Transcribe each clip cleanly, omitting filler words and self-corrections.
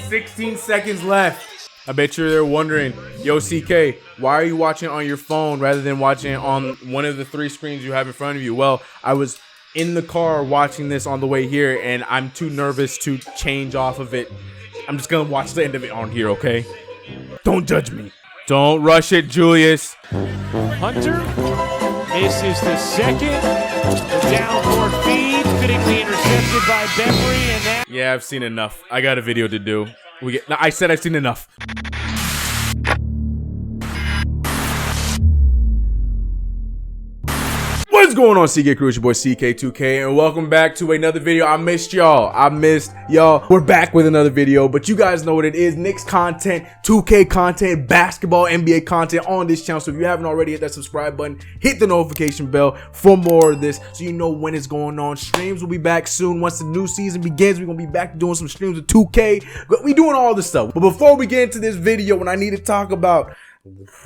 16 seconds left. I bet you're there wondering, yo, CK, why are you watching on your phone rather than watching on one of the 3 screens you have in front of you? Well, I was in the car watching this on the way here, and I'm too nervous to change off of it. I'm just going to watch the end of it on here, okay? Don't judge me. Don't rush it, Julius. Hunter misses the second. The downward feed, critically intercepted by Bembry, and that. Yeah, I've seen enough. I got a video to do. I said I've seen enough. What's going on, CK Crew? It's your boy CK2K, and welcome back to another video. I missed y'all. We're back with another video, but you guys know what it is. Knicks content, 2K content, basketball, NBA content on this channel. So if you haven't already, hit that subscribe button, hit the notification bell for more of this so you know when it's going on. Streams will be back soon. Once the new season begins, we're going to be back doing some streams with 2K. We doing all this stuff. But before we get into this video, and I need to talk about,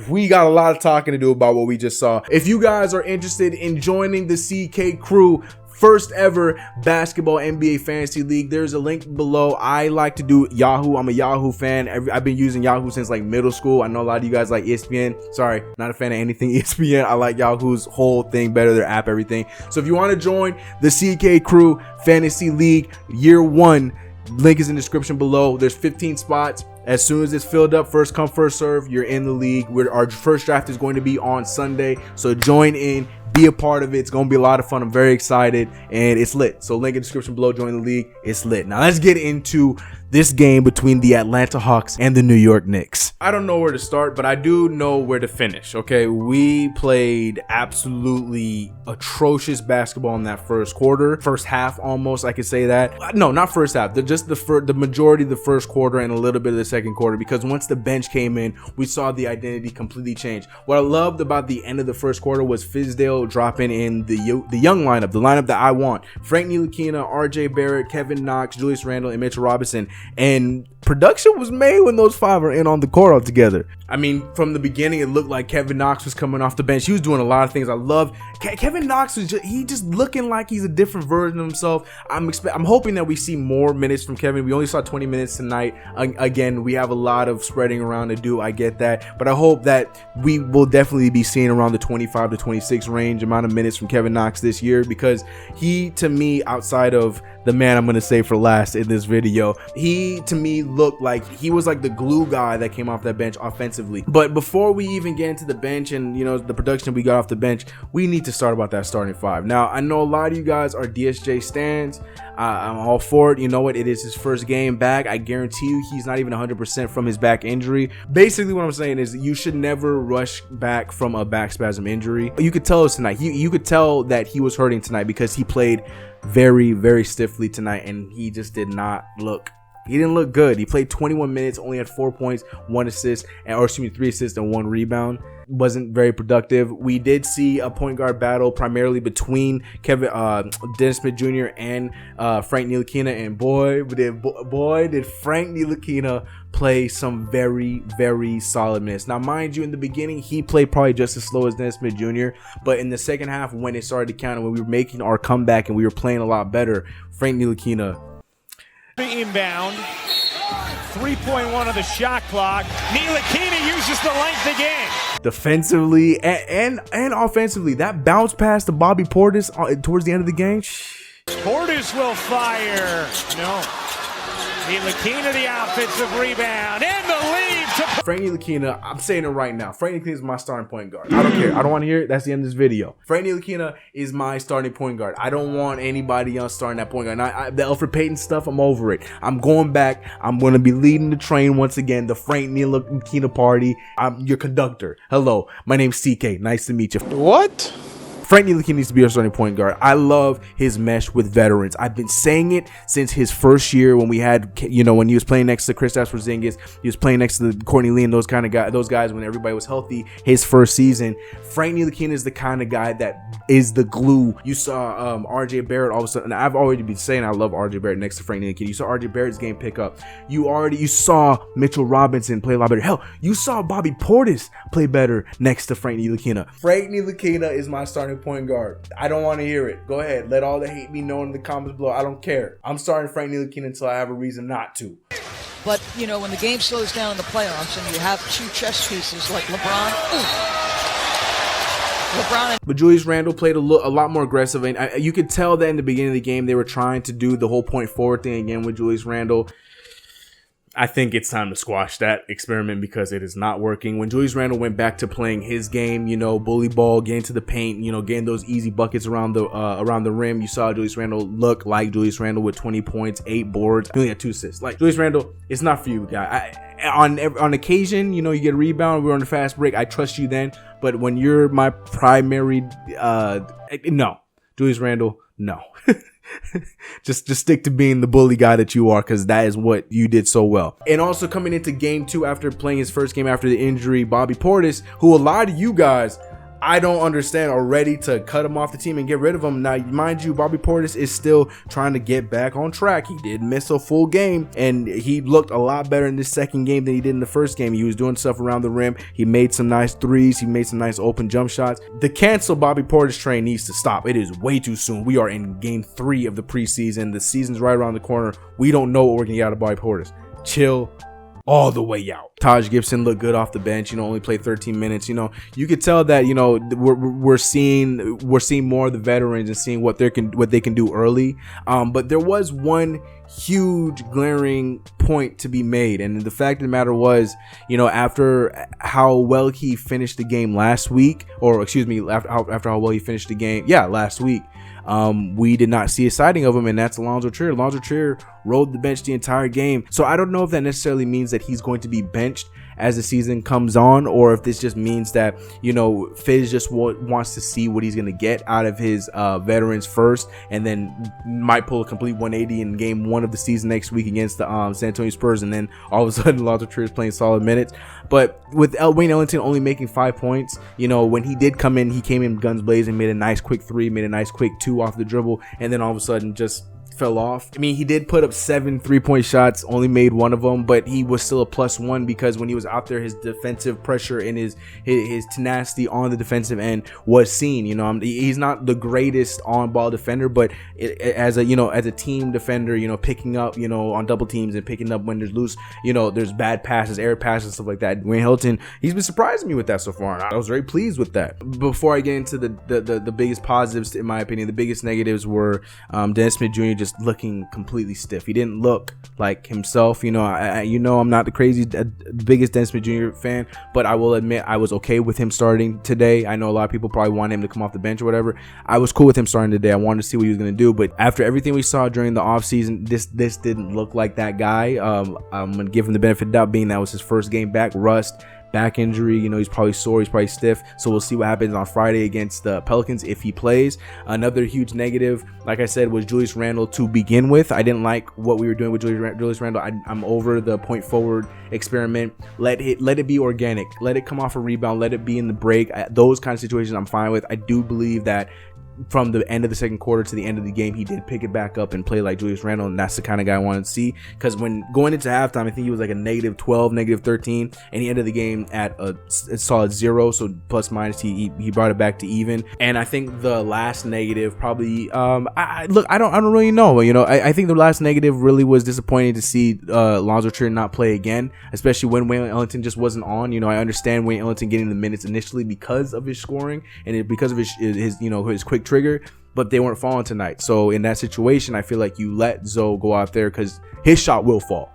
we got a lot of talking to do about what we just saw. If you guys are interested in joining the CK Crew first ever basketball NBA fantasy league, there's a link below. I like to do Yahoo. I'm a Yahoo fan. I've been using Yahoo since like middle school. I know a lot of you guys like ESPN. Sorry, not a fan of anything ESPN. I like Yahoo's whole thing better, their app, everything. So if you want to join the CK Crew fantasy league year 1, link is in the description below. There's 15 spots. As soon as it's filled up, first come, first serve, you're in the league. Our first draft is going to be on Sunday. So join in, be a part of it. It's going to be a lot of fun. I'm very excited, and it's lit. So link in the description below, join the league. It's lit. Now let's get into this game between the Atlanta Hawks and the New York Knicks. I don't know where to start, but I do know where to finish, okay? We played absolutely atrocious basketball in that first quarter. First half, almost, I could say that. No, not first half. Just the majority of the first quarter and a little bit of the second quarter, because once the bench came in, we saw the identity completely change. What I loved about the end of the first quarter was Fizdale dropping in the young lineup, the lineup that I want. Frank Ntilikina, RJ Barrett, Kevin Knox, Julius Randle, and Mitchell Robinson. And production was made when those 5 are in on the court all together. I mean, from the beginning, it looked like Kevin Knox was coming off the bench. He was doing a lot of things. I love Kevin Knox. He just looking like he's a different version of himself. I'm hoping that we see more minutes from Kevin. We only saw 20 minutes tonight. Again, we have a lot of spreading around to do. I get that, but I hope that we will definitely be seeing around the 25 to 26 range amount of minutes from Kevin Knox this year, because he, to me, outside of the man I'm going to say for last in this video, he to me looked like he was like the glue guy that came off that bench offensively. But before we even get into the bench and, you know, the production we got off the bench, we need to start about that starting 5. Now, I know a lot of you guys are DSJ stans. I'm all for it. You know what? It is his first game back. I guarantee you he's not even 100% from his back injury. Basically, what I'm saying is that you should never rush back from a back spasm injury. You could tell us tonight. You could tell that he was hurting tonight because he played very, very stiffly tonight, and he just did not look. He didn't look good. He played 21 minutes, only had 4 points, 1 assist, or excuse me, 3 assists and 1 rebound. Wasn't very productive. We did see a point guard battle primarily between Dennis Smith Jr. and Frank Ntilikina, and boy did Frank Ntilikina play some very, very solid minutes. Now, mind you, in the beginning, he played probably just as slow as Dennis Smith Jr., but in the second half, when it started to count and when we were making our comeback and we were playing a lot better, Frank Ntilikina. Inbound, 3.1 of the shot clock. Ntilikina uses the length again. Defensively and offensively, that bounce pass to Bobby Portis towards the end of the game. Portis will fire. No. Ntilikina the offensive rebound and the lead to Frank Ntilikina. I'm saying it right now. Frank Ntilikina is my starting point guard. I don't care. I don't want to hear it. That's the end of this video. Frank Ntilikina is my starting point guard. I don't want anybody else starting that point guard. The Elfrid Payton stuff, I'm over it. I'm going back. I'm going to be leading the train once again. The Frank Ntilikina party. I'm your conductor. Hello, my name's CK. Nice to meet you. What? Frank Ntilikina needs to be our starting point guard. I love his mesh with veterans. I've been saying it since his first year when we had, you know, when he was playing next to Kristaps Porzingis, he was playing next to Courtney Lee and those guys when everybody was healthy. His first season, Frank Ntilikina is the kind of guy that is the glue. You saw RJ Barrett all of a sudden. I've already been saying I love RJ Barrett next to Frank Ntilikina. You saw RJ Barrett's game pick up. You saw Mitchell Robinson play a lot better. Hell, you saw Bobby Portis play better next to Frank Ntilikina. Frank Ntilikina is my starting point guard. I don't want to hear it. Go ahead. Let all the hate be known in the comments below. I don't care. I'm starting Frank Ntilikina until I have a reason not to. But, you know, when the game slows down in the playoffs and you have two chess pieces like LeBron, but Julius Randle played a lot more aggressive, and you could tell that in the beginning of the game they were trying to do the whole point forward thing again with Julius Randle. I think it's time to squash that experiment because it is not working. When Julius Randle went back to playing his game, you know, bully ball, getting to the paint, you know, getting those easy buckets around the rim, you saw Julius Randle look like Julius Randle with 20 points, 8 boards, he only had 2 assists. Like, Julius Randle, it's not for you, guy. On occasion, you know, you get a rebound, we're on a fast break, I trust you then. But when you're my primary, no, Julius Randle, no. just stick to being the bully guy that you are, because that is what you did so well. And also coming into game 2 after playing his first game after the injury, Bobby Portis, who a lot of you guys, I don't understand, are ready to cut him off the team and get rid of him. Now, mind you, Bobby Portis is still trying to get back on track. He did miss a full game, and he looked a lot better in this second game than he did in the first game. He was doing stuff around the rim. He made some nice threes. He made some nice open jump shots. The cancel Bobby Portis train needs to stop. It is way too soon. We are in game 3 of the preseason. The season's right around the corner. We don't know what we're going to get out of Bobby Portis. Chill all the way out. Taj Gibson looked good off the bench, you know, only played 13 minutes. You know, you could tell that, you know, we're seeing more of the veterans and seeing what they can do early. But there was one huge glaring point to be made, and the fact of the matter was, you know, after how well he finished the game last week, or excuse me, after how well he finished the game, last week, we did not see a sighting of him, and that's Alonzo Trier. Alonzo Trier rode the bench the entire game. So I don't know if that necessarily means that he's going to be benched as the season comes on, or if this just means that, you know, Fizz just wants to see what he's going to get out of his veterans first, and then might pull a complete 180 in game 1 of the season next week against the San Antonio Spurs, and then all of a sudden Alonzo Trier is playing solid minutes. But with Wayne Ellington only making 5 points, you know, when he did come in, he came in guns blazing, made a nice quick 3, made a nice quick 2 off the dribble, and then all of a sudden just fell off. I mean, he did put up 7 3-point shots, only made 1 of them, but he was still a +1 because when he was out there, his defensive pressure and his tenacity on the defensive end was seen. You know, he's not the greatest on-ball defender, but as a team defender, you know, picking up, you know, on double teams and picking up when there's loose, you know, there's bad passes, air passes, stuff like that. Wayne Ellington, he's been surprising me with that so far, and I was very pleased with that. Before I get into the biggest positives, in my opinion, the biggest negatives were Dennis Smith Jr. just looking completely stiff. He didn't look like himself. You know, I'm not the biggest Dennis Smith Jr. fan, but I will admit I was okay with him starting today. I know a lot of people probably want him to come off the bench or whatever. I was cool with him starting today. I wanted to see what he was going to do, but after everything we saw during the offseason, this didn't look like that guy. I'm going to give him the benefit of the doubt, being that was his first game back. Rust, back injury, you know, he's probably sore, he's probably stiff, so we'll see what happens on Friday against the Pelicans if he plays. Another huge negative, like I said, was Julius Randle to begin with. I didn't like what we were doing with Julius Randle. I'm over the point forward experiment. Let it be organic, let it come off a rebound, let it be in the break. Those kind of situations I'm fine with. I do believe that from the end of the second quarter to the end of the game, he did pick it back up and play like Julius Randle, and that's the kind of guy I wanted to see, because when going into halftime, I think he was like a -12, -13, and he ended the game at a solid 0, so plus minus he brought it back to even. And I think the last negative probably I don't really know, you know, I think the last negative really was disappointing to see Alonzo Trier not play again, especially when Wayne Ellington just wasn't on. You know, I understand Wayne Ellington getting the minutes initially because of his scoring and because of his you know, his quick trigger, but they weren't falling tonight. So in that situation, I feel like you let Zoe go out there because his shot will fall.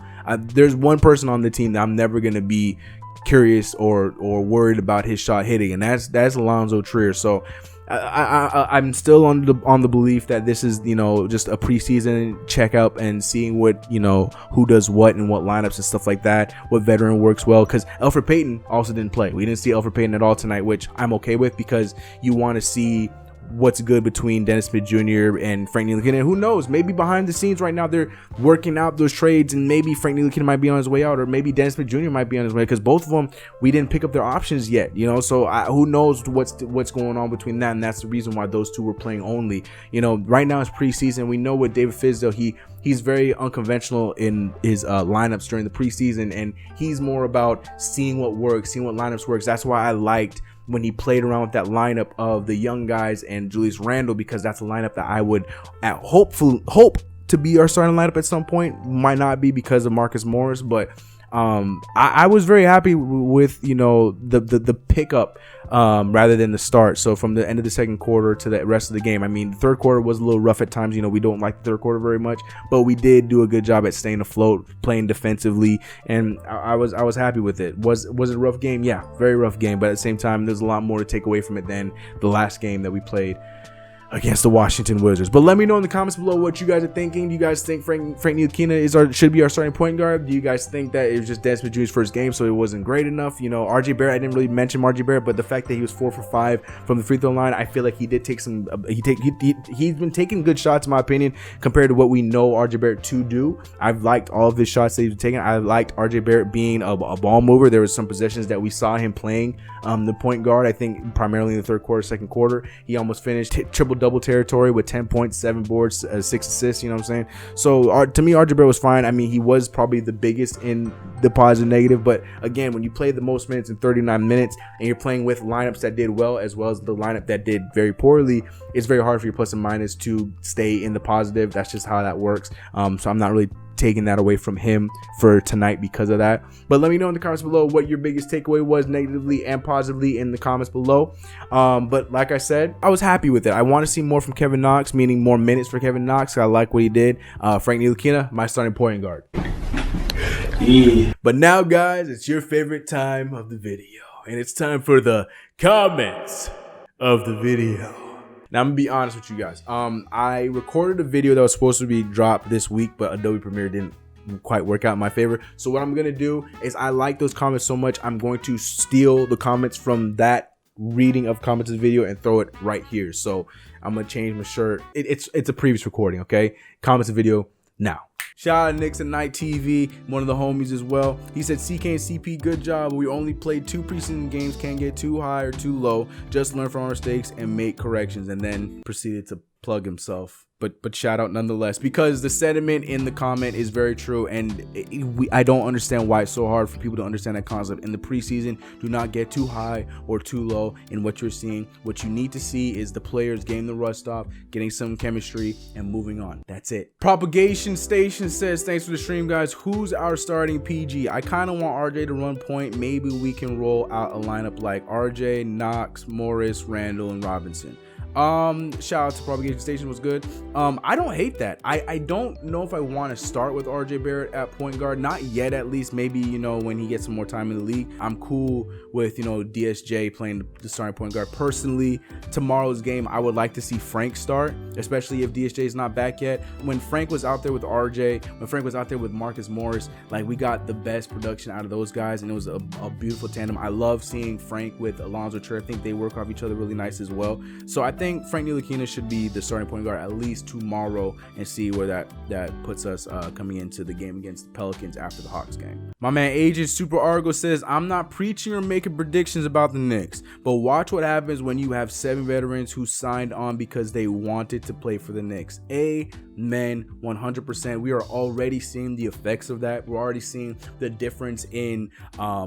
There's one person on the team that I'm never going to be curious or worried about his shot hitting, and that's Alonzo Trier. So I'm still on the belief that this is, you know, just a preseason checkup and seeing what, you know, who does what and what lineups and stuff like that, what veteran works well, because Elfrid Payton also didn't play. We didn't see Elfrid Payton at all tonight, which I'm okay with, because you want to see what's good between Dennis Smith Jr. and Frank Ntilikina. And who knows, maybe behind the scenes right now they're working out those trades, and maybe Frank Ntilikina might be on his way out, or maybe Dennis Smith Jr. might be on his way, because both of them, we didn't pick up their options yet, you know. So who knows what's going on between that, and that's the reason why those two were playing only. You know, right now it's preseason. We know with David Fizdale, he's very unconventional in his lineups during the preseason, and he's more about seeing what works, seeing what lineups works. That's why I liked when he played around with that lineup of the young guys and Julius Randle, because that's a lineup that I would hope to be our starting lineup at some point. Might not be because of Marcus Morris, but I was very happy with, you know, the pickup rather than the start. So from the end of the second quarter to the rest of the game, I mean, the third quarter was a little rough at times. You know, we don't like the third quarter very much, but we did do a good job at staying afloat, playing defensively, and I was happy with it. Was it a rough game? Yeah, very rough game, but at the same time, there's a lot more to take away from it than the last game that we played against the Washington Wizards. But let me know in the comments below what you guys are thinking. Do you guys think Frank Ntilikina should be our starting point guard? Do you guys think that it was just Dennis Smith Jr.'s first game, so it wasn't great enough? You know, RJ Barrett, I didn't really mention RJ Barrett, but the fact that he was 4 for 5 from the free throw line, I feel like he did take some. He's been taking good shots, in my opinion, compared to what we know RJ Barrett to do. I've liked all of his shots that he's been taking. I liked RJ Barrett being a ball mover. There was some possessions that we saw him playing the point guard. I think primarily in the third quarter, second quarter, he almost finished triple-double territory with 10 points, 7 boards, 6 assists. You know what I'm saying? So to me, RJ Barrett was fine. I mean, he was probably the biggest in the positive negative, but again, when you play the most minutes in 39 minutes and you're playing with lineups that did well as well as the lineup that did very poorly, it's very hard for your plus and minus to stay in the positive. That's just how that works. So I'm not really taking that away from him for tonight because of that. But let me know in the comments below what your biggest takeaway was, negatively and positively, in the comments below. But like I said, I was happy with it. I want to see more from Kevin Knox, meaning more minutes for Kevin Knox. I like what he did. Frank Ntilikina, my starting point guard. Yeah. But now, guys, it's your favorite time of the video, and it's time for the comments of the video. Now, I'm gonna be honest with you guys. I recorded a video that was supposed to be dropped this week, but Adobe Premiere didn't quite work out in my favor. So what I'm gonna do is, I like those comments so much, I'm going to steal the comments from that reading of comments of the video and throw it right here. So I'm gonna change my shirt. It's a previous recording, okay? Comments of the video now. Shout out Knicks and Night TV, one of the homies as well. He said, CK and CP, good job. We only played 2 preseason games. Can't get too high or too low. Just learn from our mistakes and make corrections. And then proceeded to plug himself. But shout out nonetheless, because the sentiment in the comment is very true, and I don't understand why it's so hard for people to understand that concept. In the preseason, do not get too high or too low in what you're seeing. What you need to see is the players getting the rust off, getting some chemistry, and moving on. That's it. Propagation Station says, thanks for the stream, guys. Who's our starting PG? I kind of want RJ to run point. Maybe we can roll out a lineup like RJ, Knox, Morris, Randle, and Robinson. Shout out to Propagation Station, was good. I don't hate that. I don't know if I want to start with RJ Barrett at point guard, not yet, at least. Maybe, you know, when he gets some more time in the league. I'm cool with, you know, DSJ playing the starting point guard. Personally, tomorrow's game, I would like to see Frank start, especially if DSJ is not back yet. When Frank was out there with RJ, when Frank was out there with Marcus Morris, like, we got the best production out of those guys, and it was a beautiful tandem. I love seeing Frank with Alonzo Trier. I think they work off each other really nice as well. So I think Frank Ntilikina should be the starting point guard at least tomorrow, and see where that puts us coming into the game against the Pelicans after the Hawks game. My man Agent Super Argo says, I'm not preaching or making predictions about the Knicks, but watch what happens when you have 7 veterans who signed on because they wanted to play for the Knicks. Amen. 100%. We are already seeing the effects of that. We're already seeing the difference in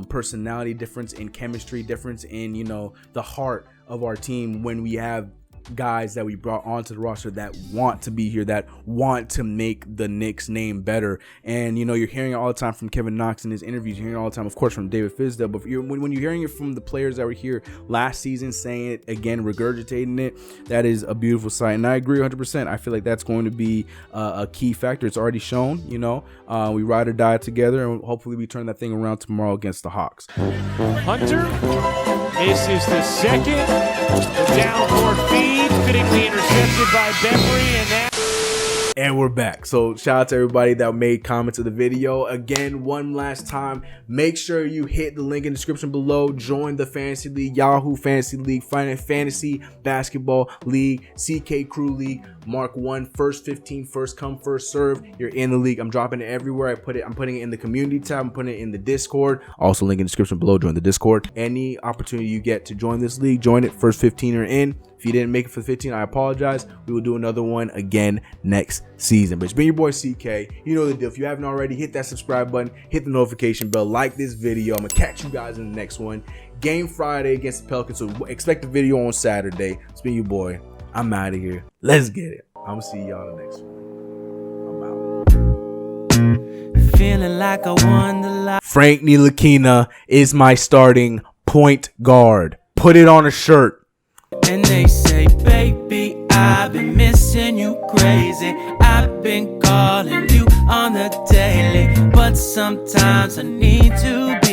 personality, difference in chemistry, difference in, you know, the heart of our team when we have guys that we brought onto the roster that want to be here, that want to make the Knicks name better. And, you know, you're hearing it all the time from Kevin Knox in his interviews. You're hearing it all the time, of course, from David Fizdale. But when you're hearing it from the players that were here last season, saying it again, regurgitating it, that is a beautiful sight. And I agree 100%. I feel like that's going to be a key factor. It's already shown, you know. We ride or die together, and hopefully we turn that thing around tomorrow against the Hawks. Hunter misses the second. The downward feed, fittingly intercepted by Bembry, and we're back. So shout out to everybody that made comments of the video. Again, one last time, make sure you hit the link in the description below. Join the Fantasy League, Yahoo Fantasy League, Fantasy Basketball League, CK Crew League, Mark 1, first 15, first come, first serve. You're in the league. I'm dropping it everywhere. I'm putting it in the community tab. I'm putting it in the Discord. Also, link in the description below. Join the Discord. Any opportunity you get to join this league, join it. First 15 are in. If you didn't make it for 15, I apologize. We will do another one again next season. But it's been your boy CK. You know the deal. If you haven't already, hit that subscribe button, hit the notification bell, like this video. I'm gonna catch you guys in the next one. Game Friday against the Pelicans, so expect the video on Saturday. It's been your boy. I'm out of here. Let's get it. I'm gonna see y'all in the next one. feeling like I won the lottery. Frank Ntilikina is my starting point guard. Put it on a shirt. And they say, baby, I've been missing you crazy. I've been calling you on the daily, but sometimes I need to be